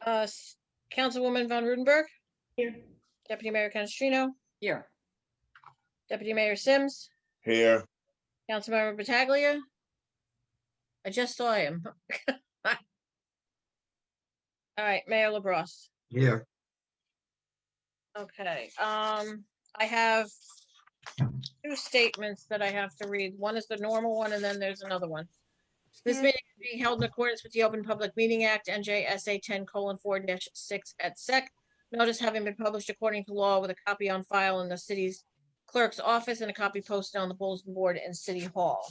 Councilwoman Von Rudenberg, Here. Deputy Mayor Canestrino, Here. Deputy Mayor Sims, Here. Councilmember Battaglia. I just saw him. All right, Mayor LaBrosse. Here. Okay, I have two statements that I have to read. One is the normal one, and then there's another one. This meeting is being held in accordance with the Open Public Meeting Act, NJSA 10:4-6 et sec. Notice having been published according to law with a copy on file in the city's clerk's office and a copy posted on the bulletin board in City Hall.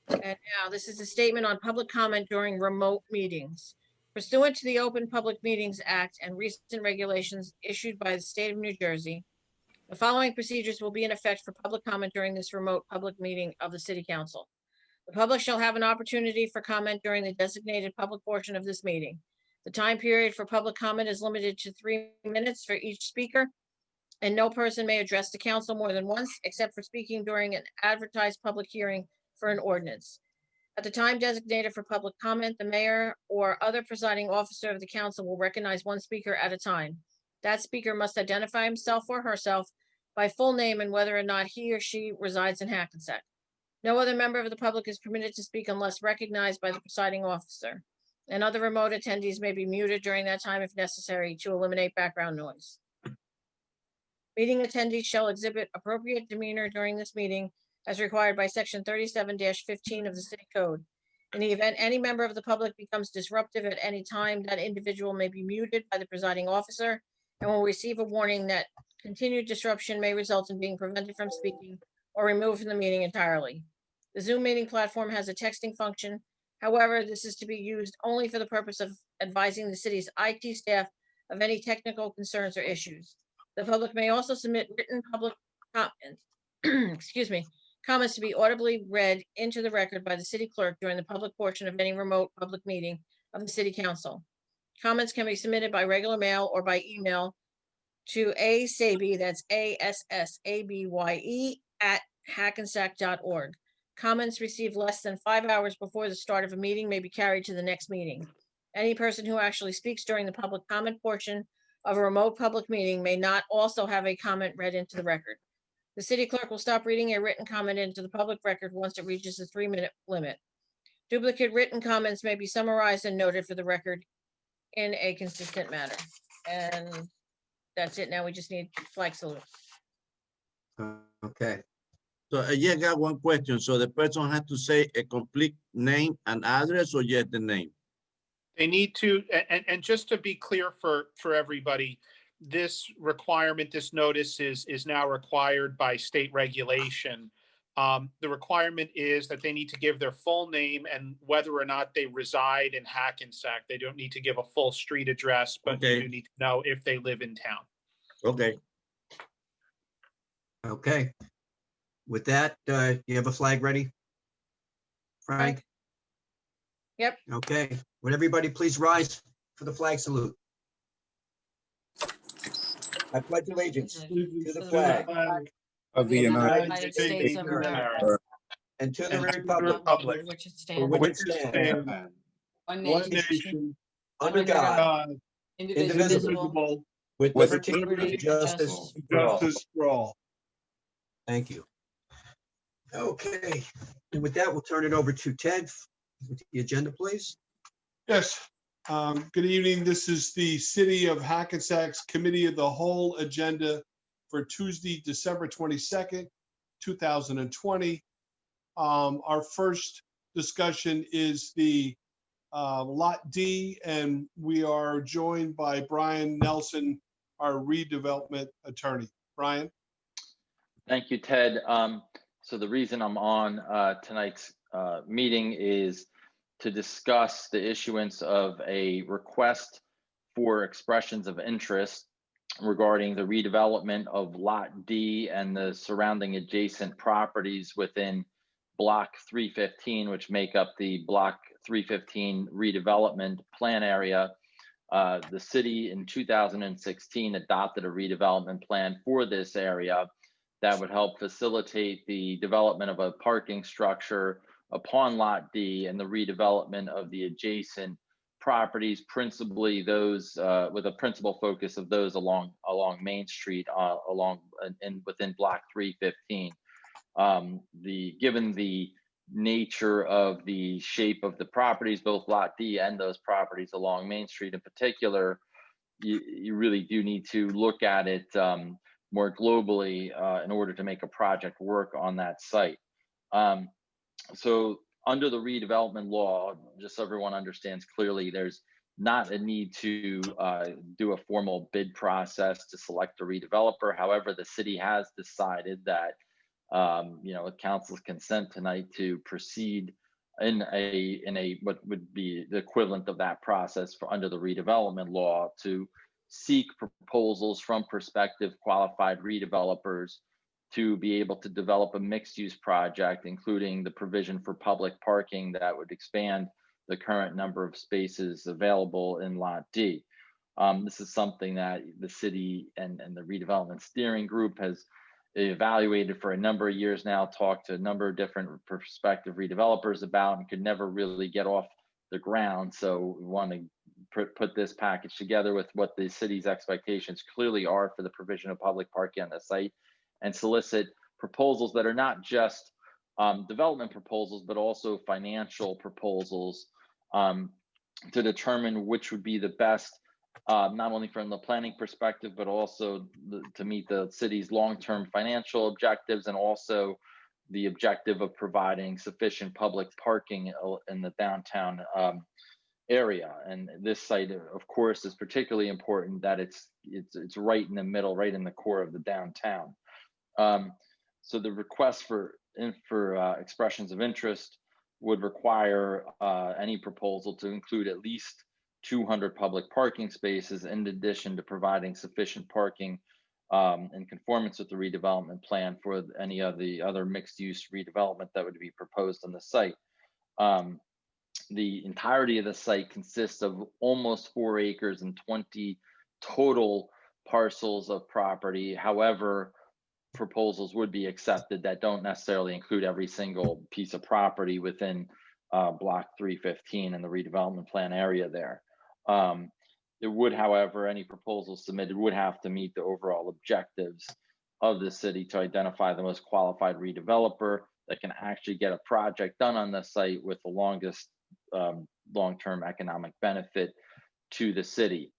And now this is a statement on public comment during remote meetings. Pursuant to the Open Public Meetings Act and recent regulations issued by the state of New Jersey, the following procedures will be in effect for public comment during this remote public meeting of the City Council. The public shall have an opportunity for comment during the designated public portion of this meeting. The time period for public comment is limited to 3 minutes for each speaker, and no person may address the council more than once, except for speaking during an advertised public hearing for an ordinance. At the time designated for public comment, the mayor or other presiding officer of the council will recognize one speaker at a time. That speaker must identify himself or herself by full name and whether or not he or she resides in Hackensack. No other member of the public is permitted to speak unless recognized by the presiding officer. And other remote attendees may be muted during that time if necessary to eliminate background noise. Meeting attendees shall exhibit appropriate demeanor during this meeting as required by section 37-15 of the city code. In the event any member of the public becomes disruptive at any time, that individual may be muted by the presiding officer and will receive a warning that continued disruption may result in being prevented from speaking or removed from the meeting entirely. The Zoom meeting platform has a texting function. However, this is to be used only for the purpose of advising the city's IT staff of any technical concerns or issues. The public may also submit written public comments, comments to be audibly read into the record by the city clerk during the public portion of any remote public meeting of the city council. Comments can be submitted by regular mail or by email to ASABY, that's ASSABYE @hackensack.org. Comments received less than 5 hours before the start of a meeting may be carried to the next meeting. Any person who actually speaks during the public comment portion of a remote public meeting may not also have a comment read into the record. The city clerk will stop reading a written comment into the public record once it reaches the 3-minute limit. Duplicate written comments may be summarized and noted for the record in a consistent manner. And that's it. Now we just need flag salute. Okay. So I just got one question. So the person has to say a complete name and address or just the name? They need to, and just to be clear for everybody, this requirement, this notice is now required by state regulation. The requirement is that they need to give their full name and whether or not they reside in Hackensack. They don't need to give a full street address, but Okay. they do need to know if they live in town. Okay. Okay. With that, you have a flag ready? Frank? Yep. Okay. Would everybody please rise for the flag salute? I pledge allegiance to the flag Of the United States of America and to the and to the republic republic which it for stands, which it stands, One one nation, nation, under God, God, indivisible, indivisible, with with liberty liberty and and justice justice for all. justice for all. Thank you. Okay, and with that, we'll turn it over to Ted with the agenda, please. Yes, good evening. This is the City of Hackensack's Committee of the Whole agenda for Tuesday, December 22nd, 2020. Our first discussion is the Lot D, and we are joined by Brian Nelson, our redevelopment attorney. Brian? Thank you, Ted. So the reason I'm on tonight's meeting is to discuss the issuance of a request for expressions of interest regarding the redevelopment of Lot D and the surrounding adjacent properties within Block 315, which make up the Block 315 redevelopment plan area. The city in 2016 adopted a redevelopment plan for this area that would help facilitate the development of a parking structure upon Lot D and the redevelopment of the adjacent properties, principally those with a principal focus of those along Main Street, within Block 315. Given the nature of the shape of the properties, both Lot D and those properties along Main Street in particular, you really do need to look at it more globally in order to make a project work on that site. So under the redevelopment law, just so everyone understands clearly, there's not a need to do a formal bid process to select a redeveloper. However, the city has decided that, with council's consent tonight, to proceed in a what would be the equivalent of that process for under the redevelopment law, to seek proposals from prospective qualified redevelopers to be able to develop a mixed-use project, including the provision for public parking that would expand the current number of spaces available in Lot D. This is something that the city and the redevelopment steering group has evaluated for a number of years now, talked to a number of different prospective redevelopers about, and could never really get off the ground. So we want to put this package together with what the city's expectations clearly are for the provision of public parking on the site, and solicit proposals that are not just development proposals, but also financial proposals to determine which would be the best, not only from the planning perspective, but also to meet the city's long-term financial objectives, and also the objective of providing sufficient public parking in the downtown area. And this site, of course, is particularly important that it's right in the middle, right in the core of the downtown. So the request for expressions of interest would require any proposal to include at least 200 public parking spaces, in addition to providing sufficient parking in conformance with the redevelopment plan for any of the other mixed-use redevelopment that would be proposed on the site. The entirety of the site consists of almost 4 acres and 20 total parcels of property. However, proposals would be accepted that don't necessarily include every single piece of property within Block 315 and the redevelopment plan area there. It would, however, any proposals submitted would have to meet the overall objectives of the city to identify the most qualified redeveloper that can actually get a project done on the site with the longest long-term economic benefit to the city.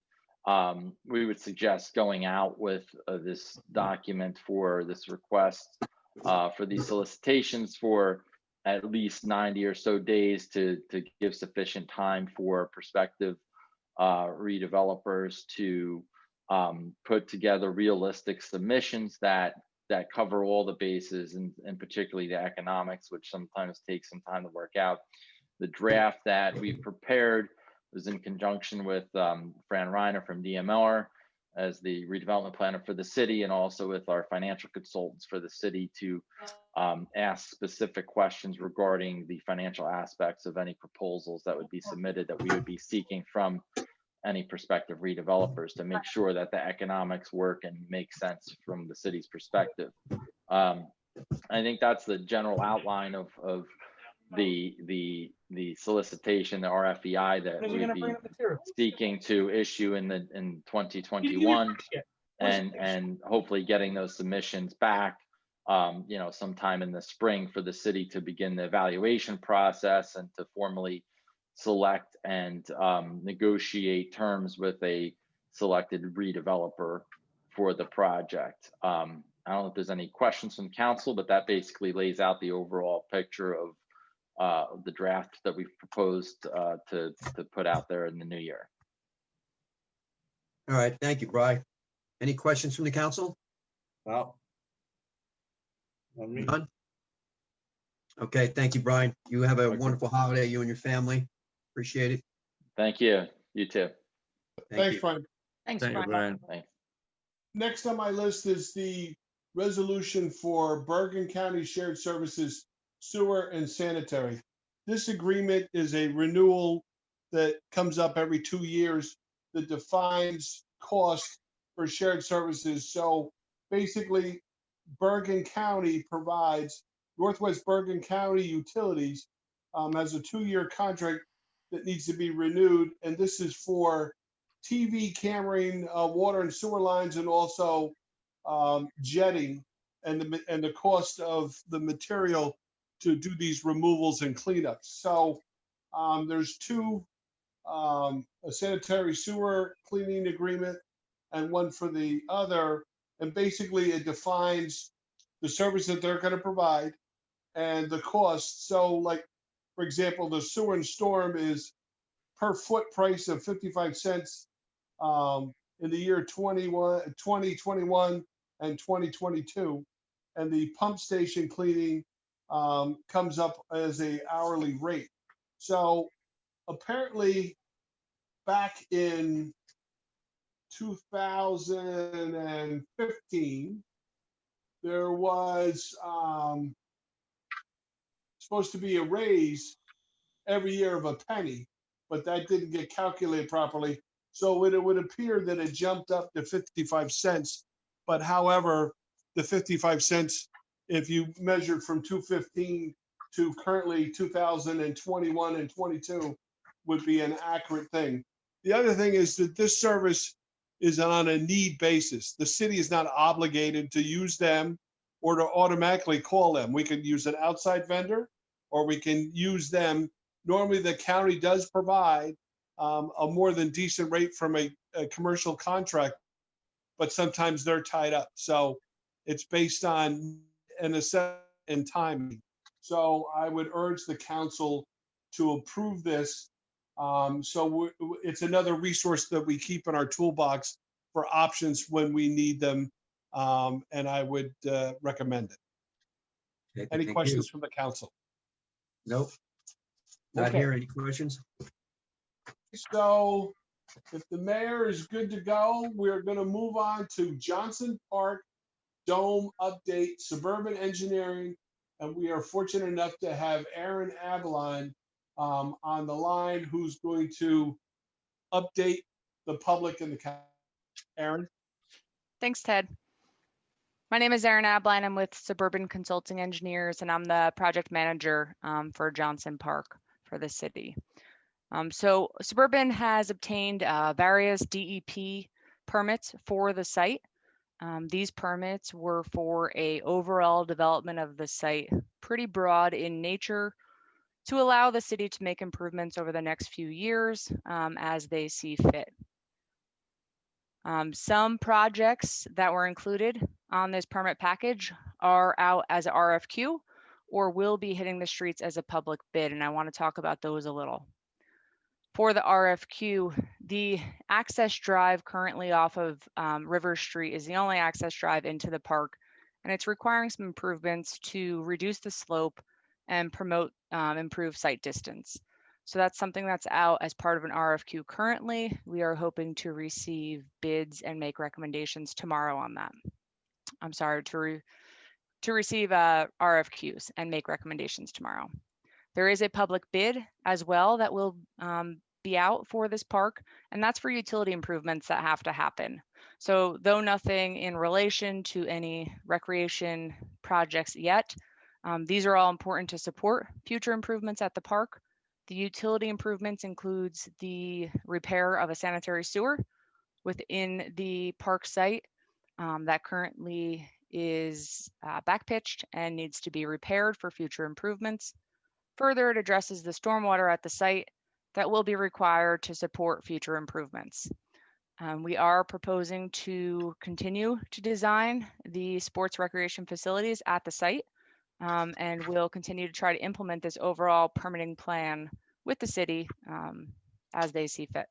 We would suggest going out with this document for this request for these solicitations for at least 90 or so days to give sufficient time for prospective redevelopers to put together realistic submissions that cover all the bases, and particularly the economics, which sometimes takes some time to work out. The draft that we've prepared was in conjunction with Fran Reiner from DMR as the redevelopment planner for the city, and also with our financial consultants for the city to ask specific questions regarding the financial aspects of any proposals that would be submitted, that we would be seeking from any prospective redevelopers, to make sure that the economics work and make sense from the city's perspective. I think that's the general outline of the solicitation, the RFEI that we'd be seeking to issue in 2021, and hopefully getting those submissions back sometime in the spring for the city to begin the evaluation process and to formally select and negotiate terms with a selected redeveloper for the project. I don't know if there's any questions from council, but that basically lays out the overall picture of the draft that we've proposed to put out there in the new year. All right, thank you, Brian. Any questions from the council? Well, None? Okay, thank you, Brian. You have a wonderful holiday, you and your family. Appreciate it. Thank you. You too. Thanks, you. Frank. Thanks, thank you, Brian. Brian. Thanks. Next on my list is the resolution for Bergen County Shared Services Sewer and Sanitary. This agreement is a renewal that comes up every 2 years that defines cost for shared services. So basically, Bergen County provides, Northwest Bergen County Utilities has a 2-year contract that needs to be renewed, and this is for TV cameraing, water and sewer lines, and also jetting, and the cost of the material to do these removals and cleanups. So there's two, a sanitary sewer cleaning agreement and one for the other. And basically it defines the service that they're going to provide and the cost. So like, for example, the sewer and storm is per foot price of 55 cents in the year 2021 and 2022. And the pump station cleaning comes up as a hourly rate. So apparently back in 2015, there was supposed to be a raise every year of a penny, but that didn't get calculated properly. So it would appear that it jumped up to 55 cents. But however, the 55 cents, if you measured from 2015 to currently 2021 and 22, would be an accurate thing. The other thing is that this service is on a need basis. The city is not obligated to use them or to automatically call them. We could use an outside vendor or we can use them. Normally the county does provide a more than decent rate from a commercial contract, but sometimes they're tied up. So it's based on an assessment and timing. So I would urge the council to approve this. So it's another resource that we keep in our toolbox for options when we need them. And I would recommend it. Okay, Any thank you. questions from the council? Nope. Not Okay. here. Any questions? So if the mayor is good to go, we're going to move on to Johnson Park Dome update, Suburban Engineering, and we are fortunate enough to have Aaron Abeline on the line, who's going to update the public and the county. Aaron? Thanks, Ted. My name is Erin Abline. I'm with Suburban Consulting Engineers, and I'm the project manager for Johnson Park for the city. So Suburban has obtained various DEP permits for the site. These permits were for a overall development of the site, pretty broad in nature, to allow the city to make improvements over the next few years as they see fit. Some projects that were included on this permit package are out as a RFQ or will be hitting the streets as a public bid, and I want to talk about those a little. For the RFQ, the access drive currently off of River Street is the only access drive into the park, and it's requiring some improvements to reduce the slope and promote improved sight distance. So that's something that's out as part of an RFQ currently. We are hoping to receive bids and make recommendations tomorrow on that. I'm sorry, to receive RFQs and make recommendations tomorrow. There is a public bid as well that will be out for this park, and that's for utility improvements that have to happen. So though nothing in relation to any recreation projects yet, these are all important to support future improvements at the park. The utility improvements includes the repair of a sanitary sewer within the park site that currently is backpitched and needs to be repaired for future improvements. Further, it addresses the stormwater at the site that will be required to support future improvements. We are proposing to continue to design the sports recreation facilities at the site, and we'll continue to try to implement this overall permitting plan with the city as they see fit.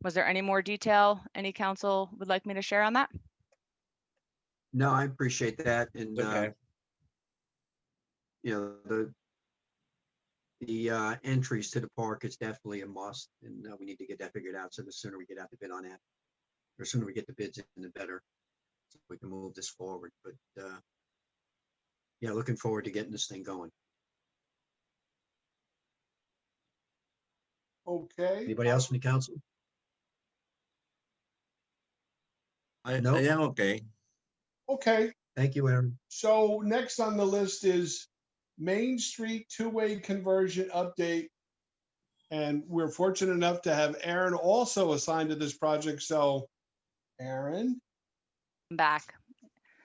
Was there any more detail any council would like me to share on that? No, I appreciate that. And, Okay. you know, the entries to the park is definitely a must, and we need to get that figured out. So the sooner we get out the bid on that, or sooner we get the bids in, the better, so we can move this forward. But yeah, looking forward to getting this thing going. Okay. Anybody else from the council? I Nope. am okay. Okay. Thank you, Aaron. So next on the list is Main Street two-way conversion update. And we're fortunate enough to have Aaron also assigned to this project. So, Aaron? Back.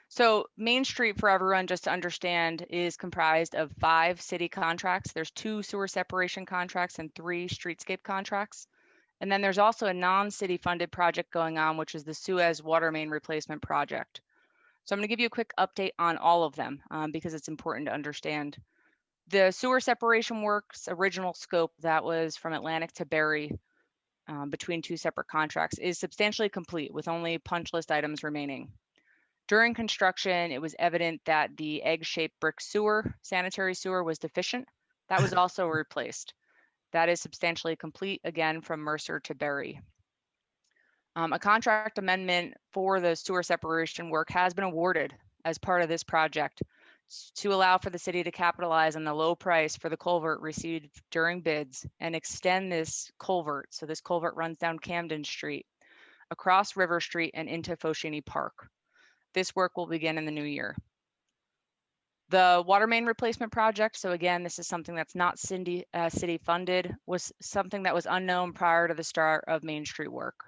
So Main Street, for everyone just to understand, is comprised of 5 city contracts. There's 2 sewer separation contracts and 3 streetscape contracts. And then there's also a non-city funded project going on, which is the Suez water main replacement project. So I'm going to give you a quick update on all of them because it's important to understand. The sewer separation works original scope that was from Atlantic to Berry between 2 separate contracts is substantially complete with only punch list items remaining. During construction, it was evident that the egg-shaped brick sewer, sanitary sewer, was deficient. That was also replaced. That is substantially complete, again, from Mercer to Berry. A contract amendment for the sewer separation work has been awarded as part of this project to allow for the city to capitalize on the low price for the culvert received during bids and extend this culvert. So this culvert runs down Camden Street, across River Street and into Foschini Park. This work will begin in the new year. The water main replacement project, so again, this is something that's not city funded, was something that was unknown prior to the start of Main Street work.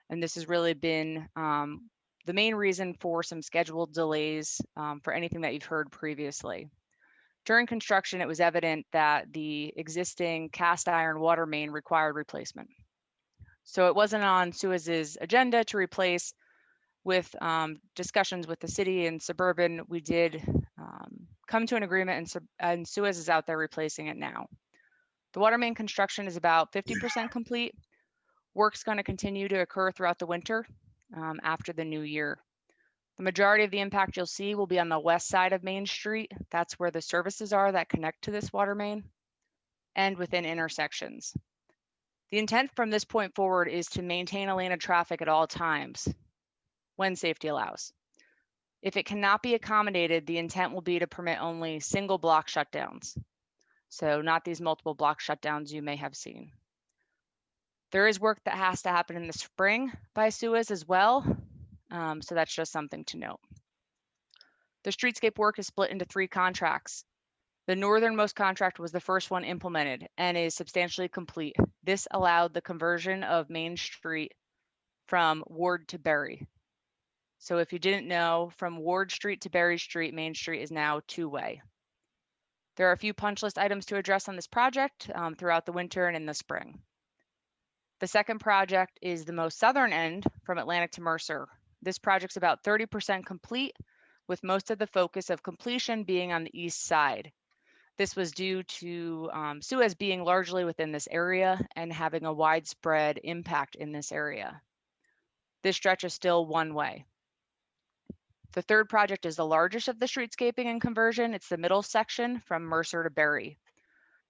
And this has really been the main reason for some scheduled delays for anything that you've heard previously. During construction, it was evident that the existing cast iron water main required replacement. So it wasn't on Suez's agenda to replace. With discussions with the city and Suburban, we did come to an agreement, and Suez is out there replacing it now. The water main construction is about 50% complete. Work's going to continue to occur throughout the winter after the new year. The majority of the impact you'll see will be on the west side of Main Street. That's where the services are that connect to this water main and within intersections. The intent from this point forward is to maintain a lane of traffic at all times when safety allows. If it cannot be accommodated, the intent will be to permit only single block shutdowns. So not these multiple block shutdowns you may have seen. There is work that has to happen in the spring by Suez as well. So that's just something to note. The streetscape work is split into 3 contracts. The northernmost contract was the first one implemented and is substantially complete. This allowed the conversion of Main Street from Ward to Berry. So if you didn't know, from Ward Street to Berry Street, Main Street is now 2-way. There are a few punch list items to address on this project throughout the winter and in the spring. The second project is the most southern end from Atlantic to Mercer. This project's about 30% complete, with most of the focus of completion being on the east side. This was due to Suez being largely within this area and having a widespread impact in this area. This stretch is still 1-way. The third project is the largest of the streetscaping and conversion. It's the middle section from Mercer to Berry.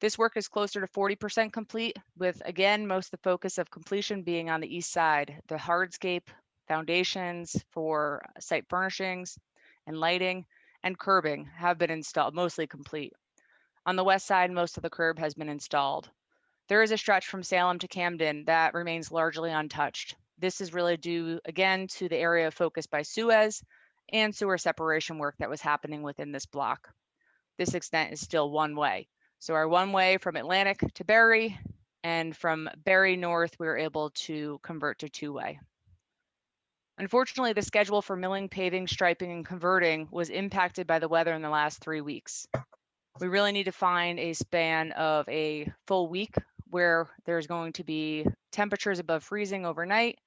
This work is closer to 40% complete, with, again, most of the focus of completion being on the east side. The hardscape, foundations for site furnishings and lighting, and curbing have been installed, mostly complete. On the west side, most of the curb has been installed. There is a stretch from Salem to Camden that remains largely untouched. This is really due, again, to the area of focus by Suez and sewer separation work that was happening within this block. This extent is still 1-way. So our 1-way from Atlantic to Berry, and from Berry north, we were able to convert to 2-way. Unfortunately, the schedule for milling, paving, striping, and converting was impacted by the weather in the last 3 weeks. We really need to find a span of a full week where there's going to be temperatures above freezing overnight,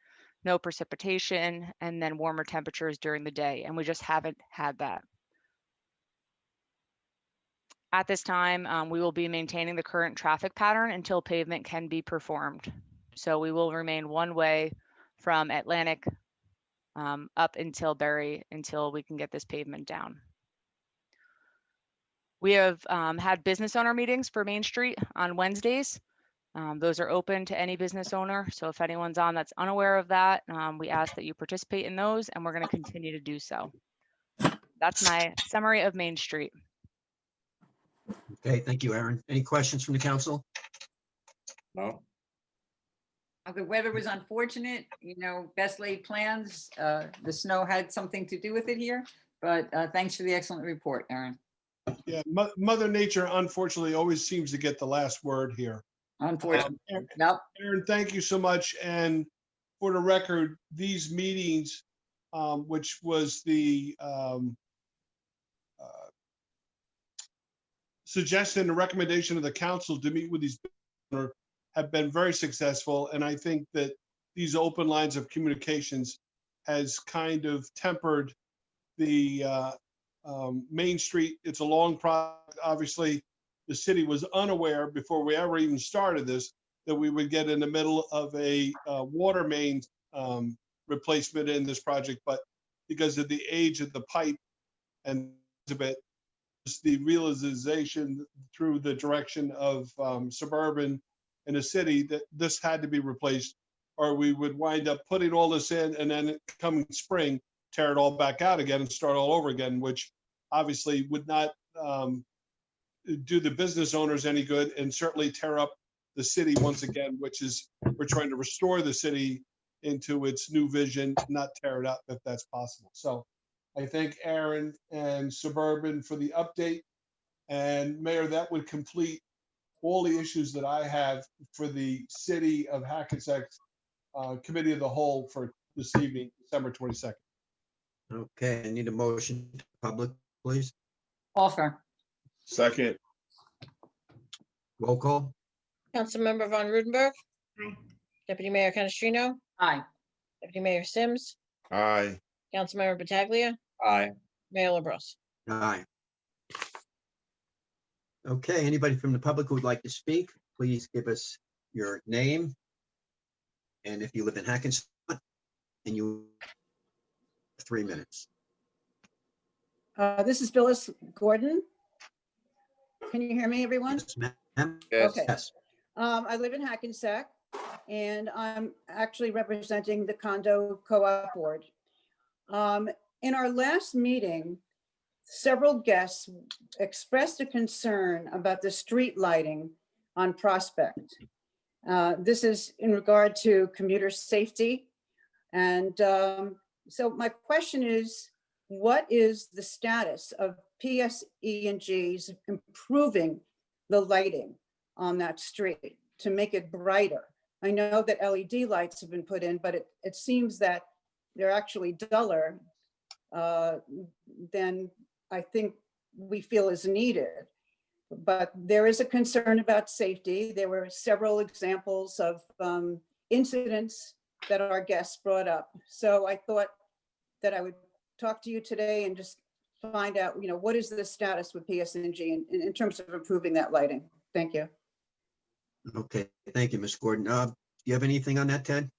no precipitation, and then warmer temperatures during the day. And we just haven't had that. At this time, we will be maintaining the current traffic pattern until pavement can be performed. So we will remain 1-way from Atlantic up until Berry until we can get this pavement down. We have had business owner meetings for Main Street on Wednesdays. Those are open to any business owner. So if anyone's on that's unaware of that, we ask that you participate in those, and we're going to continue to do so. That's my summary of Main Street. Okay, thank you, Aaron. Any questions from the council? No. The weather was unfortunate, you know, best laid plans. The snow had something to do with it here, but thanks for the excellent report, Aaron. Yeah, Mother Nature unfortunately always seems to get the last word here. Unfortunately, Aaron, no, thank you so much. And for the record, these meetings, which was the suggestion and recommendation of the council to meet with these businesses have been very successful. And I think that these open lines of communications has kind of tempered the Main Street. It's a long process. Obviously, the city was unaware before we ever even started this that we would get in the middle of a water main replacement in this project, but because of the age of the pipe and of it, the realization through the direction of Suburban and the city that this had to be replaced, or we would wind up putting all this in and then coming spring, tear it all back out again and start all over again, which obviously would not do the business owners any good and certainly tear up the city once again, which is we're trying to restore the city into its new vision, not tear it up if that's possible. So I thank Aaron and Suburban for the update. And Mayor, that would complete all the issues that I have for the City of Hackensack Committee of the Whole for this evening, December 22nd. Okay, I need a motion to public, please. offer. Second. Roll call. Councilmember Von Rudenberg. Aye. Deputy Mayor Canestrino. Aye. Deputy Mayor Sims. Aye. Councilmember Pataglia. Aye. Mayor LaBrus. Aye. Okay, anybody from the public who would like to speak, please give us your name. And if you live in Hackensack, and you 3 minutes. This is Phyllis Gordon. Can you hear me, everyone? Yes, ma'am. Okay. Yes. I live in Hackensack, and I'm actually representing the condo co-op board. In our last meeting, several guests expressed a concern about the street lighting on Prospect. This is in regard to commuter safety. And so my question is, what is the status of PSE&G's improving the lighting on that street to make it brighter? I know that LED lights have been put in, but it seems that they're actually duller than I think we feel is needed. But there is a concern about safety. There were several examples of incidents that our guests brought up. So I thought that I would talk to you today and just find out, what is the status with PSE&G in terms of improving that lighting? Thank you. Okay, thank you, Ms. Gordon. Do you have anything on that, Ted?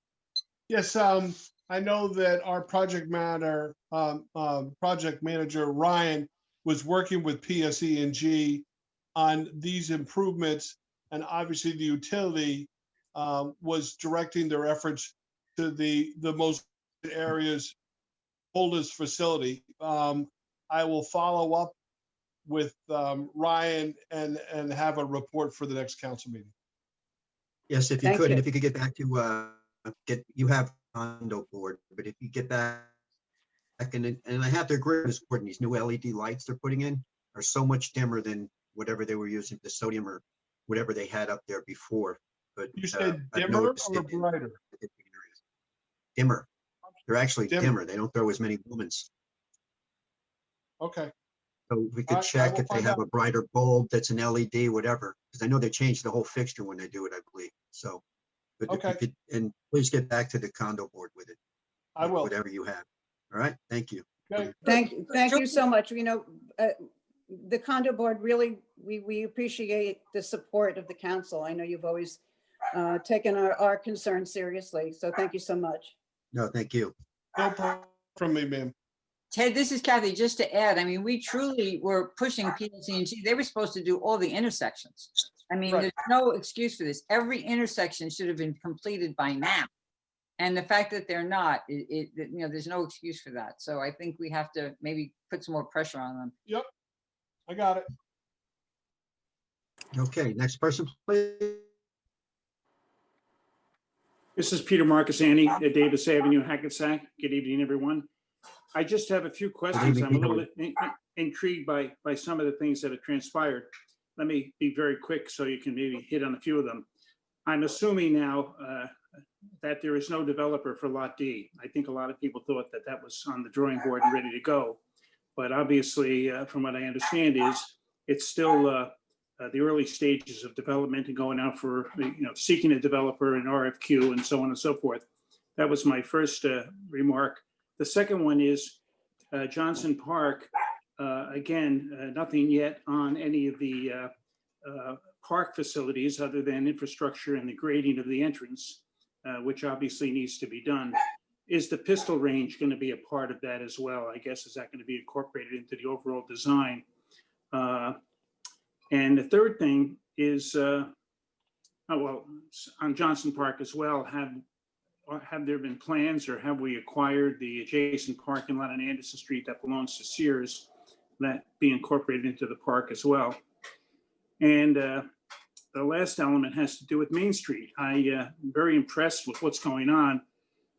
Yes, I know that our project manager Ryan was working with PSE&G on these improvements, and obviously the utility was directing their efforts to the most areas, oldest facility. I will follow up with Ryan and have a report for the next council meeting. Yes, if you Thank could, you. and if you could get back to you have condo board, but if you get back and I have to agree with Ms. Gordon, these new LED lights they're putting in are so much dimmer than whatever they were using, the sodium or whatever they had up there before. But You said I've dimmer noticed or it in brighter? different areas. Dimmer. They're actually Dimmer. dimmer. They don't throw as many lumens. Okay, So we I could check will if they find have out. a brighter bulb that's an LED, whatever, because I know they changed the whole fixture when they do it, I believe. So, but if you Okay. could, and please get back to the condo board with it. I will. Whatever you have. All right, thank you. Okay. Thank you so much. The condo board, really, we appreciate the support of the council. I know you've always taken our concerns seriously. So thank you so much. No, thank you. No problem from me, ma'am. Ted, this is Kathy. Just to add, I mean, we truly were pushing PSE&G. They were supposed to do all the intersections. I mean, Right. there's no excuse for this. Every intersection should have been completed by now. And the fact that they're not, there's no excuse for that. So I think we have to maybe put some more pressure on them. Yep, I got it. Okay, next person, please. This is Peter Marcassani at Davis Avenue, Hackensack. Good evening, everyone. I just have a few questions. I'm a evening. little intrigued by some of the things that have transpired. Let me be very quick so you can maybe hit on a few of them. I'm assuming now that there is no developer for Lot D. I think a lot of people thought that that was on the drawing board and ready to go. But obviously, from what I understand is, it's still the early stages of development and going out for, seeking a developer and RFQ and so on and so forth. That was my first remark. The second one is Johnson Park. Again, nothing yet on any of the park facilities other than infrastructure and the grading of the entrance, which obviously needs to be done. Is the pistol range going to be a part of that as well? I guess, is that going to be incorporated into the overall design? And the third thing is, on Johnson Park as well, have there been plans or have we acquired the adjacent parking lot on Anderson Street that belongs to Sears, that be incorporated into the park as well? And the last element has to do with Main Street. I'm very impressed with what's going on,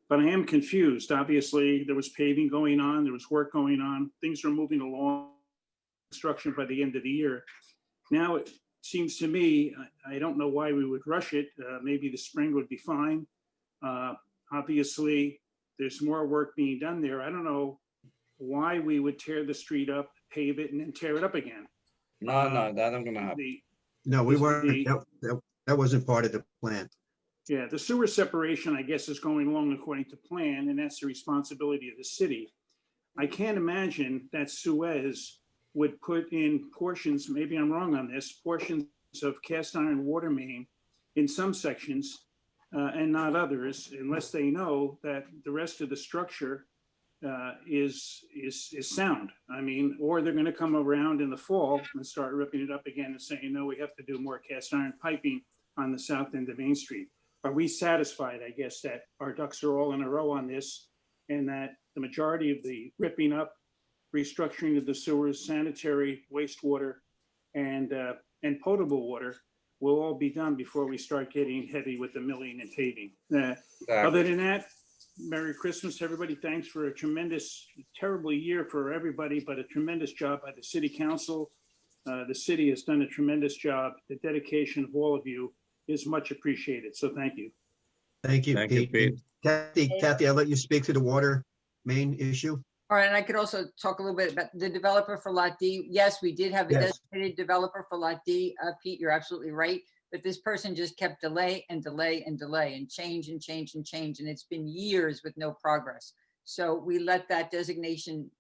but I am confused. Obviously, there was paving going on, there was work going on, things are moving along, construction by the end of the year. Now it seems to me, I don't know why we would rush it. Maybe the spring would be fine. Obviously, there's more work being done there. I don't know why we would tear the street up, pave it, and then tear it up again. No, that ain't gonna happen. No, we weren't, that wasn't part of the plan. Yeah, the sewer separation, I guess, is going along according to plan, and that's the responsibility of the city. I can't imagine that Suez would put in portions, maybe I'm wrong on this, portions of cast iron water main in some sections and not others, unless they know that the rest of the structure is sound. I mean, or they're going to come around in the fall and start ripping it up again and saying, no, we have to do more cast iron piping on the south end of Main Street. Are we satisfied, I guess, that our ducks are all in a row on this and that the majority of the ripping up, restructuring of the sewers, sanitary, wastewater, and potable water will all be done before we start getting heavy with the milling and paving? Other than that, Merry Christmas, everybody. Thanks for a tremendous, terrible year for everybody, but a tremendous job by the city council. The city has done a tremendous job. The dedication of all of you is much appreciated. So thank you. Thank you, Thank you, Pete. Pete. Kathy, I'll let you speak to the water main issue. All right, and I could also talk a little bit about the developer for Lot D. Yes, we did have a Yes. designated developer for Lot D. Pete, you're absolutely right. But this person just kept delay and delay and delay and change and change and change. And it's been years with no progress. So we let that designation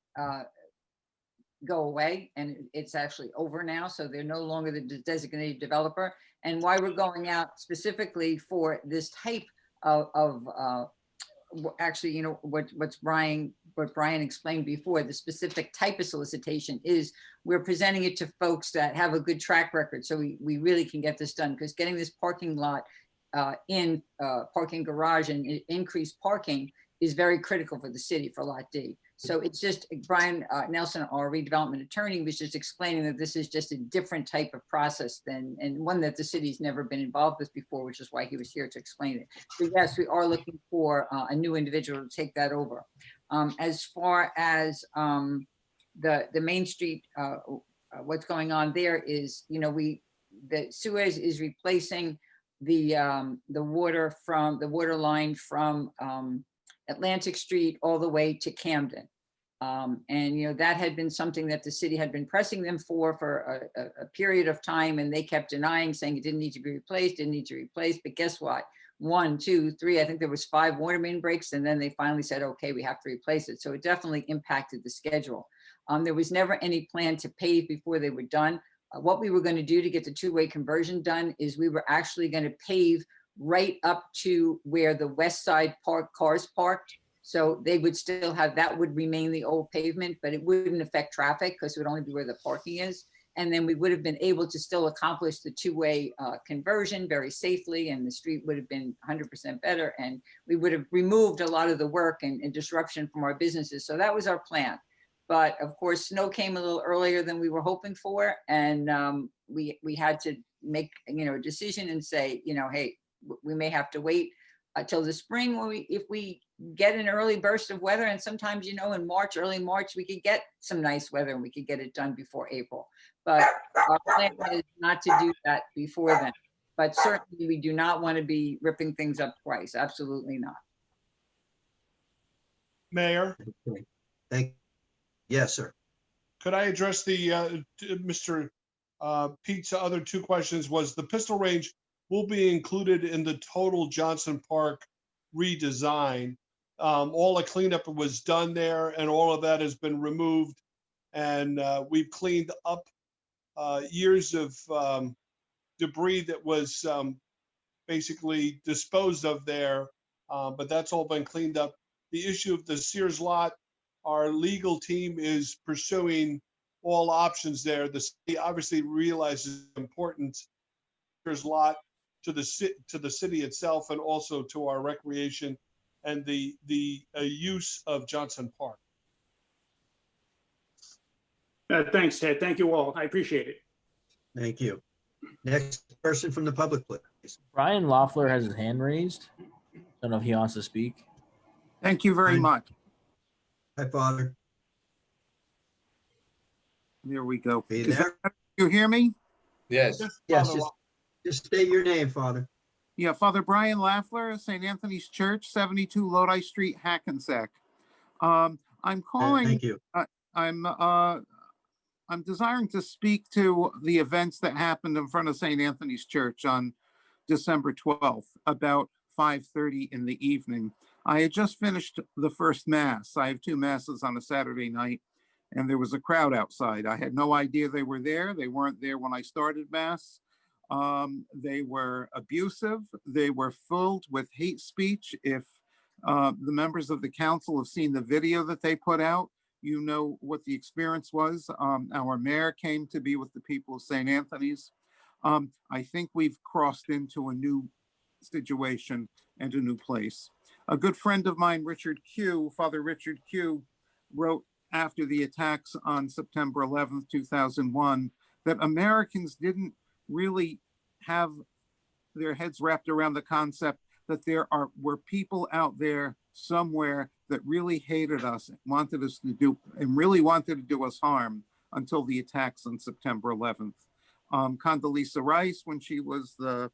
go away, and it's actually over now. So they're no longer the designated developer. And why we're going out specifically for this type of actually, what Brian explained before, the specific type of solicitation is we're presenting it to folks that have a good track record. So we really can get this done, because getting this parking lot in parking garage and increased parking is very critical for the city for Lot D. So it's just Brian Nelson, our redevelopment attorney, was just explaining that this is just a different type of process and one that the city's never been involved with before, which is why he was here to explain it. So yes, we are looking for a new individual to take that over. As far as the Main Street, what's going on there is, the Suez is replacing the water line from Atlantic Street all the way to Camden. And that had been something that the city had been pressing them for a period of time, and they kept denying, saying it didn't need to be replaced, didn't need to replace. But guess what? 1, 2, 3, I think there was 5 water main breaks, and then they finally said, okay, we have to replace it. So it definitely impacted the schedule. There was never any plan to pave before they were done. What we were going to do to get the two-way conversion done is we were actually going to pave right up to where the west side cars parked. So they would still have, that would remain the old pavement, but it wouldn't affect traffic because it would only be where the parking is. And then we would have been able to still accomplish the two-way conversion very safely, and the street would have been 100% better. And we would have removed a lot of the work and disruption from our businesses. So that was our plan. But of course, snow came a little earlier than we were hoping for. And we had to make, a decision and say, hey, we may have to wait. till the spring, when if we get an early burst of weather, and sometimes, in March, early March, we could get some nice weather and we could get it done before April. But our plan is not to do that before then. But certainly we do not want to be ripping things up twice. Absolutely not. Mayor, Okay. Thank, yes, sir. could I address Mr. Pete's other two questions? Was the pistol range will be included in the total Johnson Park redesign? All the cleanup was done there and all of that has been removed. And we've cleaned up years of debris that was basically disposed of there, but that's all been cleaned up. The issue of the Sears lot, our legal team is pursuing all options there. The city obviously realizes the importance of Sears lot to the city itself and also to our recreation and the use of Johnson Park. Thanks, Ted. Thank you all. I appreciate it. Thank you. Next person from the public, please. Brian Loeffler has his hand raised. Don't know if he wants to speak. Thank you very Hi. much. Hi, Father. There we go. Are you Is there? that- you hear me? Yes. Yes, just state your name, Father. Yeah, Father Brian Loeffler, St. Anthony's Church, 72 Lodi Street, Hackensack. I'm calling. Thank you. I'm desiring to speak to the events that happened in front of St. Anthony's Church on December 12th, about 5:30 in the evening. I had just finished the first Mass. I have two Masses on a Saturday night, and there was a crowd outside. I had no idea they were there. They weren't there when I started Mass. They were abusive. They were filled with hate speech. If the members of the council have seen the video that they put out, you know what the experience was. Our mayor came to be with the people of St. Anthony's. I think we've crossed into a new situation and a new place. A good friend of mine, Father Richard Q, wrote after the attacks on September 11th, 2001, that Americans didn't really have their heads wrapped around the concept that were people out there somewhere that really hated us, and really wanted to do us harm until the attacks on September 11th. Condoleezza Rice, when she was the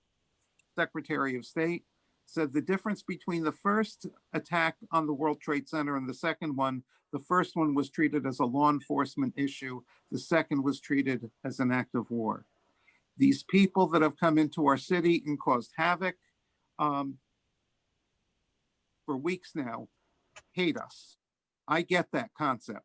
Secretary of State, said the difference between the first attack on the World Trade Center and the second one, the first one was treated as a law enforcement issue. The second was treated as an act of war. These people that have come into our city and caused havoc for weeks now hate us. I get that concept.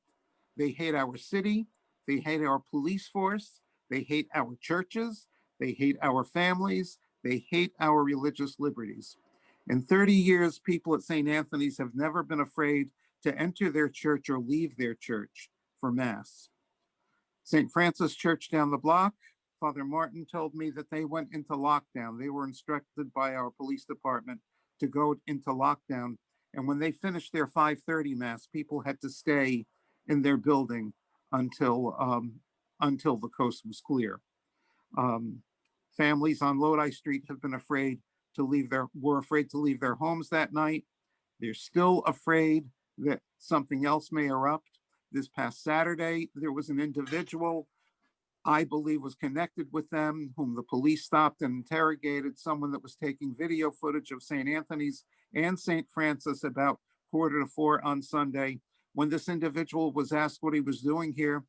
They hate our city. They hate our police force. They hate our churches. They hate our families. They hate our religious liberties. In 30 years, people at St. Anthony's have never been afraid to enter their church or leave their church for Mass. St. Francis Church down the block, Father Martin told me that they went into lockdown. They were instructed by our police department to go into lockdown. And when they finished their 5:30 Mass, people had to stay in their building until the coast was clear. Families on Lodi Street have been were afraid to leave their homes that night. They're still afraid that something else may erupt. This past Saturday, there was an individual I believe was connected with them, whom the police stopped and interrogated, someone that was taking video footage of St. Anthony's and St. Francis about 3:45 on Sunday. When this individual was asked what he was doing here,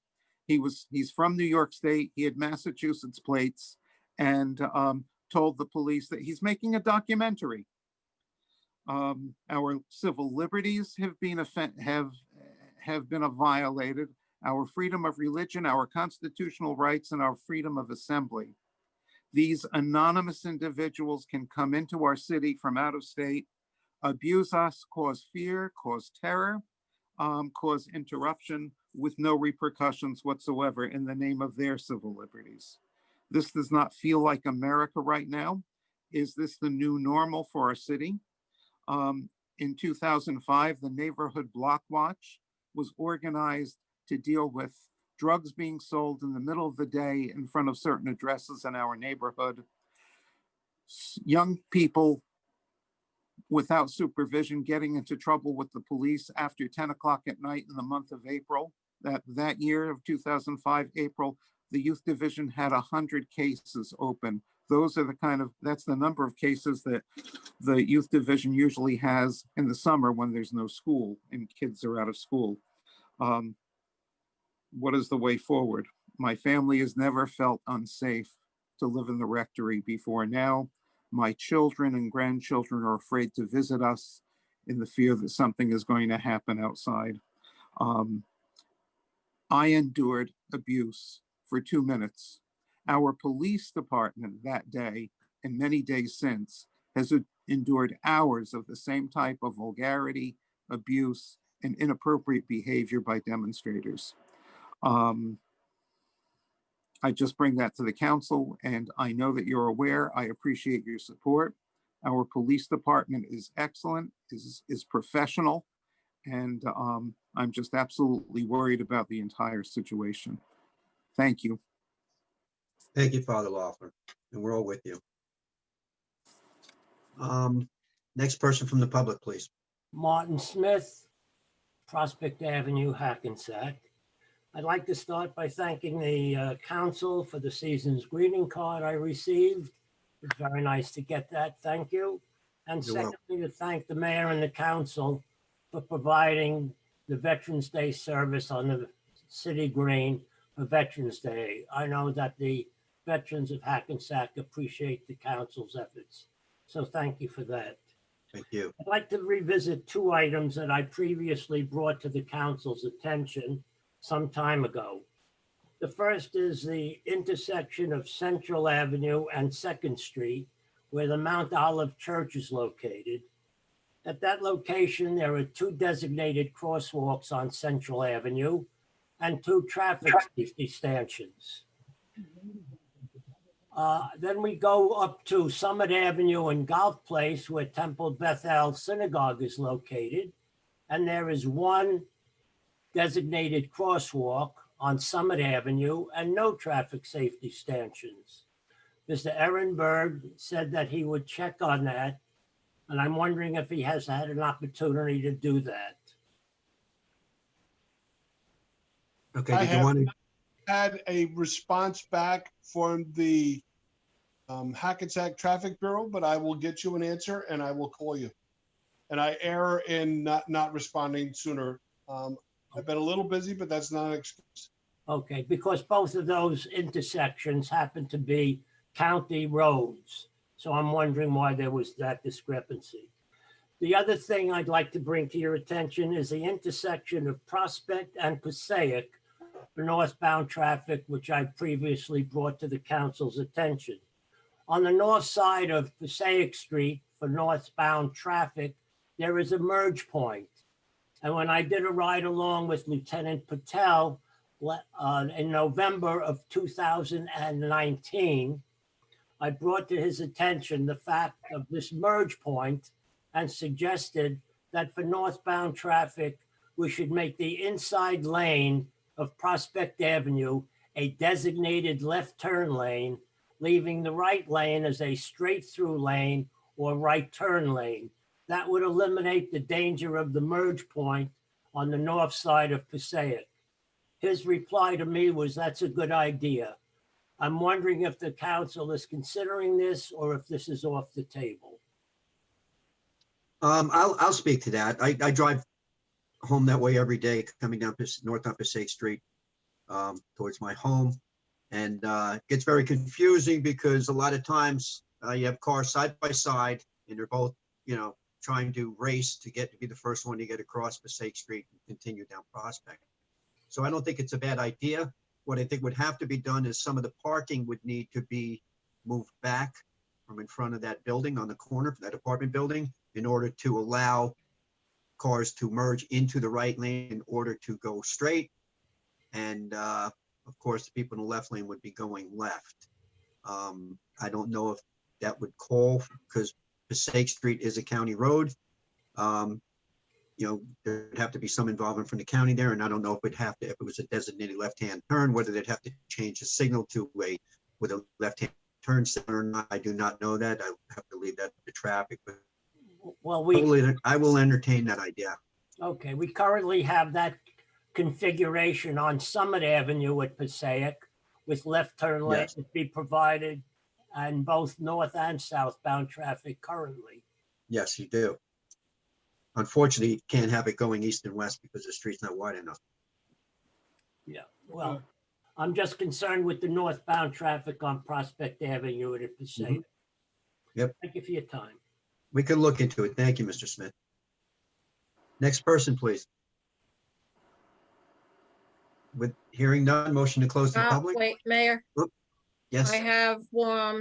he's from New York State. He had Massachusetts plates and told the police that he's making a documentary. Our civil liberties have been violated. Our freedom of religion, our constitutional rights, and our freedom of assembly. These anonymous individuals can come into our city from out of state, abuse us, cause fear, cause terror, cause interruption with no repercussions whatsoever in the name of their civil liberties. This does not feel like America right now. Is this the new normal for our city? In 2005, the Neighborhood Block Watch was organized to deal with drugs being sold in the middle of the day in front of certain addresses in our neighborhood. Young people without supervision, getting into trouble with the police after 10 o'clock at night in the month of April. That year of 2005, April, the youth division had 100 cases open. Those are that's the number of cases that the youth division usually has in the summer when there's no school and kids are out of school. What is the way forward? My family has never felt unsafe to live in the rectory before now. My children and grandchildren are afraid to visit us in the fear that something is going to happen outside. I endured abuse for 2 minutes. Our police department that day and many days since has endured hours of the same type of vulgarity, abuse, and inappropriate behavior by demonstrators. I just bring that to the council, and I know that you're aware. I appreciate your support. Our police department is excellent, is professional, and I'm just absolutely worried about the entire situation. Thank you. Thank you, Father Loeffler, and we're all with you. Next person from the public, please. Martin Smith, Prospect Avenue, Hackensack. I'd like to start by thanking the council for the season's greeting card I received. It's very nice to get that. Thank you. And You're welcome. secondly, to thank the mayor and the council for providing the Veterans Day service on the city green for Veterans Day. I know that the veterans of Hackensack appreciate the council's efforts. So thank you for that. Thank you. I'd like to revisit 2 items that I previously brought to the council's attention some time ago. The first is the intersection of Central Avenue and 2nd Street, where the Mount Olive Church is located. At that location, there are 2 designated crosswalks on Central Avenue and 2 traffic safety stanchions. Then we go up to Summit Avenue and Golf Place, where Temple Bethel Synagogue is located. And there is 1 designated crosswalk on Summit Avenue and no traffic safety stanchions. Mr. Ehrenberg said that he would check on that, and I'm wondering if he has had an opportunity to do that. Okay, I did you have want to? had a response back from the Hackensack Traffic Bureau, but I will get you an answer and I will call you. And I err in not responding sooner. I've been a little busy, but that's not an excuse. Okay, because both of those intersections happen to be county roads. So I'm wondering why there was that discrepancy. The other thing I'd like to bring to your attention is the intersection of Prospect and Passaic for northbound traffic, which I previously brought to the council's attention. On the north side of Passaic Street for northbound traffic, there is a merge point. And when I did a ride along with Lieutenant Patel in November of 2019, I brought to his attention the fact of this merge point and suggested that for northbound traffic, we should make the inside lane of Prospect Avenue a designated left turn lane, leaving the right lane as a straight through lane or right turn lane. That would eliminate the danger of the merge point on the north side of Passaic. His reply to me was, that's a good idea. I'm wondering if the council is considering this or if this is off the table. I'll speak to that. I drive home that way every day, coming down north on Passaic Street towards my home. And it gets very confusing because a lot of times you have cars side by side and they're both, trying to race to be the first one to get across Passaic Street and continue down Prospect. So I don't think it's a bad idea. What I think would have to be done is some of the parking would need to be moved back from in front of that building on the corner of that apartment building in order to allow cars to merge into the right lane in order to go straight. And of course, the people in the left lane would be going left. I don't know if that would call, because Passaic Street is a county road. There'd have to be some involvement from the county there, and I don't know if if it was a designated left-hand turn, whether they'd have to change the signal to with a left-hand turn signal or not. I do not know that. I have to leave that to traffic. But Well, I will entertain that idea. okay, we currently have that configuration on Summit Avenue at Passaic with left turn lanes to be provided and both north and southbound traffic currently. Yes, you do. Unfortunately, you can't have it going east and west because the street's not wide enough. Yeah, well, I'm just concerned with the northbound traffic on Prospect Avenue at Passaic. Yep. Thank you for your time. We can look into it. Thank you, Mr. Smith. Next person, please. With hearing none, motion to close to the public? Wait, Mayor, Yes, I have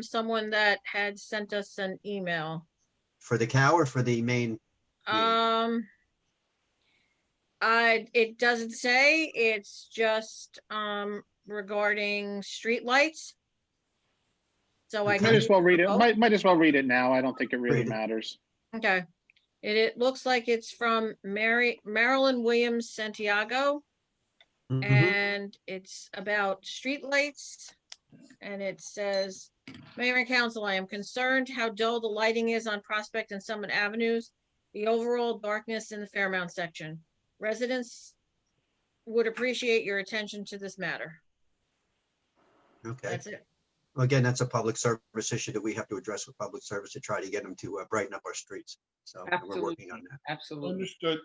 someone that had sent us an email. for the cow or for the main? It doesn't say, it's just, regarding streetlights. So I Okay. Might can, as well read it. Oh. Might as well read it now. I don't think it really Read it. matters. okay. It looks like it's from Marilyn Williams Santiago, Mhm. and it's about streetlights. And it says, Mayor and Council, I am concerned how dull the lighting is on Prospect and Summit Avenues, the overall darkness in the Fairmount section. Residents would appreciate your attention to this matter. Okay. That's it. Well, again, that's a public service issue that we have to address with public service to try to get them to brighten up our streets. So and we're working on that. Absolutely. Understood.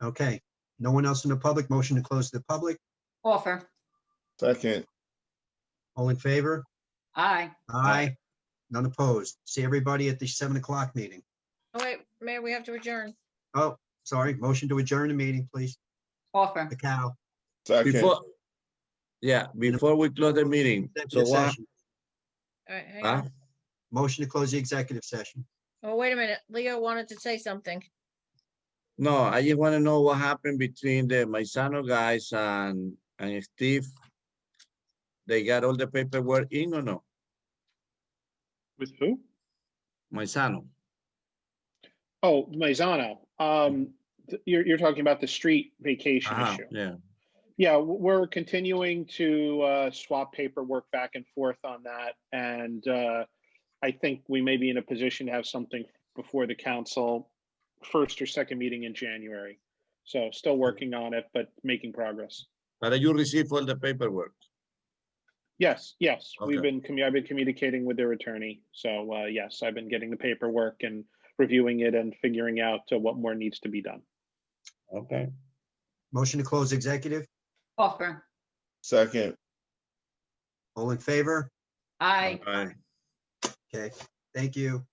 Okay. No one else in the public? Motion to close to the public? Offer. Second. All in favor? Aye. Aye. None opposed. See everybody at the 7 o'clock meeting. Oh, wait, Mayor, we have to adjourn. Oh, sorry. Motion to adjourn the meeting, please. Offer. The cow. Before we close the meeting, so Executive what? session. All right, hang Huh? on. Motion to close the executive session. Oh, wait a minute. Leo wanted to say something. No, I just want to know what happened between the Maisano guys and Steve. They got all the paperwork in or no? With who? Maisano. Oh, Maisano. You're talking about the street vacation issue. Yeah. Yeah, we're continuing to swap paperwork back and forth on that. And I think we may be in a position to have something before the council first or second meeting in January. So still working on it, but making progress. But you receive all the paperwork? Yes. Okay. I've been communicating with their attorney. So yes, I've been getting the paperwork and reviewing it and figuring out what more needs to be done. Okay. Motion to close executive. Offer. Second. All in favor? Aye. Bye. Okay. Thank you.